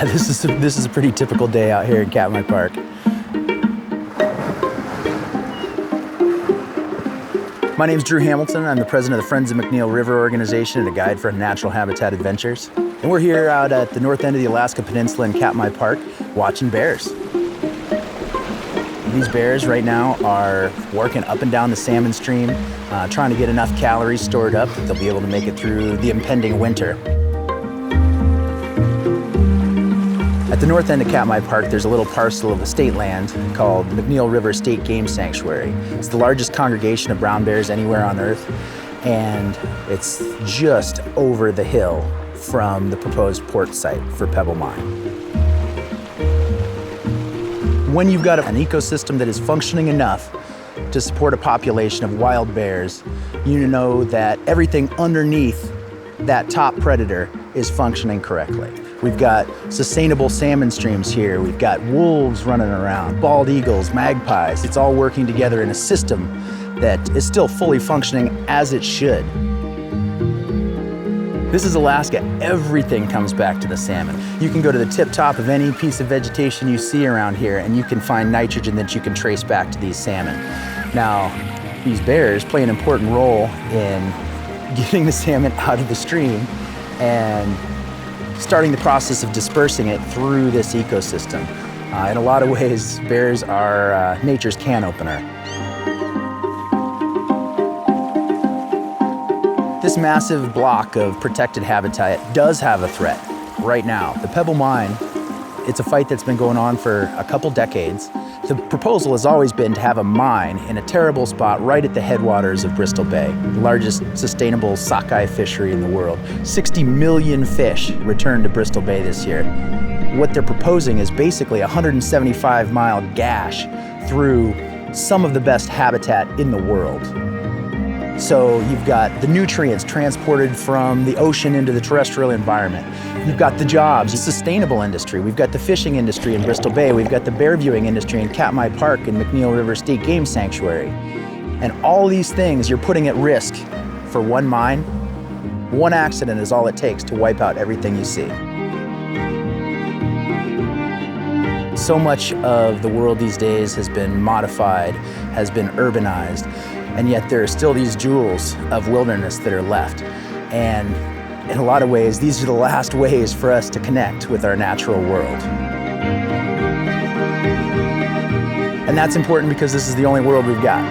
Yeah, this is a pretty typical day out here in Katmai Park. My name's Drew Hamilton. I'm the president of the Friends of McNeil River organization and a guide for natural habitat adventures. And we're here out at the north end of the Alaska Peninsula in Katmai Park watching bears. These bears right now are working up and down the salmon stream, trying to get enough calories stored up that they'll be able to make it through the impending winter. At the north end of Katmai Park, there's a little parcel of estate land called McNeil River State Game Sanctuary. It's the largest congregation of brown bears anywhere on Earth, and it's just over the hill from the proposed port site for Pebble Mine. When you've got an ecosystem that is functioning enough to support a population of wild bears, you know that everything underneath that top predator is functioning correctly. We've got sustainable salmon streams here. We've got wolves running around, bald eagles, magpies. It's all working together in a system that is still fully functioning as it should. This is Alaska. Everything comes back to the salmon. You can go to the tip top of any piece of vegetation you see around here and you can find nitrogen that you can trace back to these salmon. Now, these bears play an important role in getting the salmon out of the stream and starting the process of dispersing it through this ecosystem. In a lot of ways, bears are nature's can opener. This massive block of protected habitat does have a threat right now. The Pebble Mine, it's a fight that's been going on for a couple decades. The proposal has always been to have a mine in a terrible spot right at the headwaters of Bristol Bay, the largest sustainable sockeye fishery in the world. 60 million fish returned to Bristol Bay this year. What they're proposing is basically a 175-mile gash through some of the best habitat in the world. So you've got the nutrients transported from the ocean into the terrestrial environment. You've got the jobs, the sustainable industry. We've got the fishing industry in Bristol Bay. We've got the bear viewing industry in Katmai Park and McNeil River State Game Sanctuary. And all these things you're putting at risk for one mine. One accident is all it takes to wipe out everything you see. So much of the world these days has been modified, has been urbanized, and yet there are still these jewels of wilderness that are left. And in a lot of ways, these are the last ways for us to connect with our natural world. And that's important because this is the only world we've got.